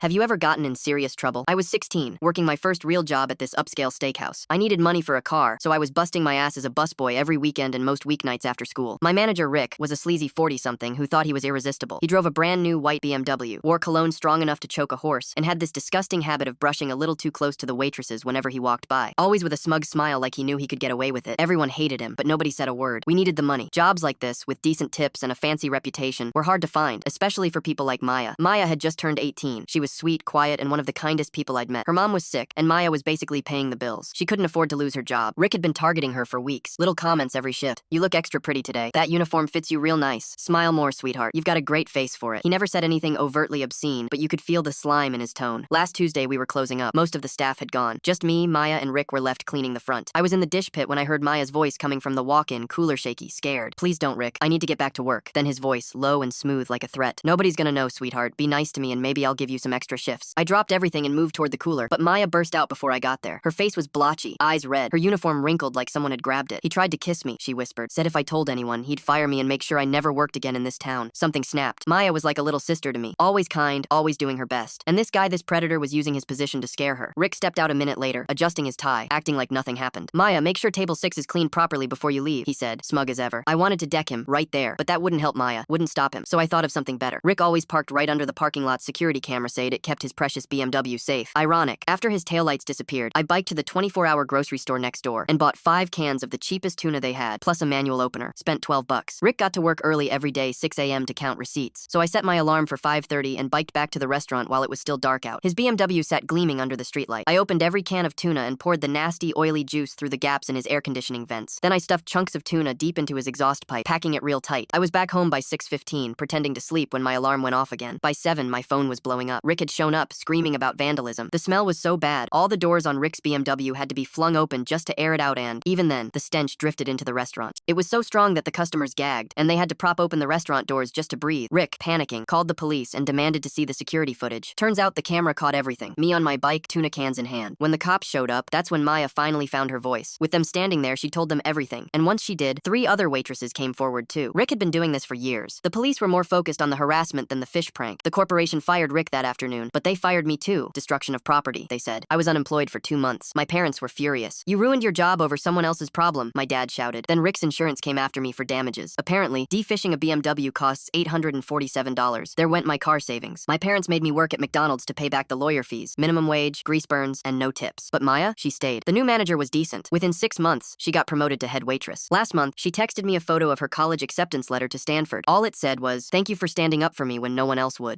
Have you ever gotten in serious trouble? I was 16, working my first real job at this upscale steakhouse. I needed money for a car, so I was busting my ass as a busboy every weekend and most weeknights after school. My manager, Rick, was a sleazy 40-something who thought he was irresistible. He drove a brand new white BMW, wore cologne strong enough to choke a horse, and had this disgusting habit of brushing a little too close to the waitresses whenever he walked by. Always with a smug smile like he knew he could get away with it. Everyone hated him, but nobody said a word. We needed the money. Jobs like this, with decent tips and a fancy reputation, were hard to find, especially for people like Maya. Maya had just turned 18. She was sweet, quiet, and one of the kindest people I'd met. Her mom was sick, and Maya was basically paying the bills. She couldn't afford to lose her job. Rick had been targeting her for weeks. Little comments every shift. You look extra pretty today. That uniform fits you real nice. Smile more, sweetheart. You've got a great face for it. He never said anything overtly obscene, but you could feel the slime in his tone. Last Tuesday, we were closing up. Most of the staff had gone. Just me, Maya, and Rick were left cleaning the front. I was in the dish pit when I heard Maya's voice coming from the walk-in, cooler shaky, scared. Please don't, Rick. I need to get back to work. Then his voice, low and smooth like a threat. Nobody's gonna know, sweetheart. Be nice to me and maybe I'll give you some extra shifts. I dropped everything and moved toward the cooler, but Maya burst out before I got there. Her face was blotchy, eyes red, her uniform wrinkled like someone had grabbed it. He tried to kiss me, she whispered. Said if I told anyone, he'd fire me and make sure I never worked again in this town. Something snapped. Maya was like a little sister to me. Always kind, always doing her best. And this predator was using his position to scare her. Rick stepped out a minute later, adjusting his tie, acting like nothing happened. Maya, make sure table 6 is cleaned properly before you leave, he said, smug as ever. I wanted to deck him, right there, but that wouldn't help Maya, wouldn't stop him, so I thought of something better. Rick always parked right under the parking lot security camera said it kept his precious BMW safe. Ironic. After his taillights disappeared, I biked to the 24-hour grocery store next door and bought 5 cans of the cheapest tuna they had, plus a manual opener. Spent $12. Rick got to work early every day, 6 a.m. to count receipts, so I set my alarm for 5:30 and biked back to the restaurant while it was still dark out. His BMW sat gleaming under the streetlight. I opened every can of tuna and poured the nasty, oily juice through the gaps in his air conditioning vents. Then I stuffed chunks of tuna deep into his exhaust pipe, packing it real tight. I was back home by 6:15, pretending to sleep when my alarm went off again. By 7, my phone was blowing up. Rick had shown up, screaming about vandalism. The smell was so bad, all the doors on Rick's BMW had to be flung open just to air it out, and, even then, the stench drifted into the restaurant. It was so strong that the customers gagged, and they had to prop open the restaurant doors just to breathe. Rick, panicking, called the police and demanded to see the security footage. Turns out the camera caught everything. Me on my bike, tuna cans in hand. When the cops showed up, that's when Maya finally found her voice. With them standing there, she told them everything. And once she did, 3 other waitresses came forward too. Rick had been doing this for years. The police were more focused on the harassment than the fish prank. The corporation fired Rick that afternoon, but they fired me too. Destruction of property, they said. I was unemployed for 2 months. My parents were furious. You ruined your job over someone else's problem, my dad shouted. Then Rick's insurance came after me for damages. Apparently, defishing a BMW costs $847. There went my car savings. My parents made me work at McDonald's to pay back the lawyer fees, minimum wage, grease burns, and no tips. But Maya, she stayed. The new manager was decent. Within 6 months, she got promoted to head waitress. Last month, she texted me a photo of her college acceptance letter to Stanford. All it said was, "Thank you for standing up for me when no one else would."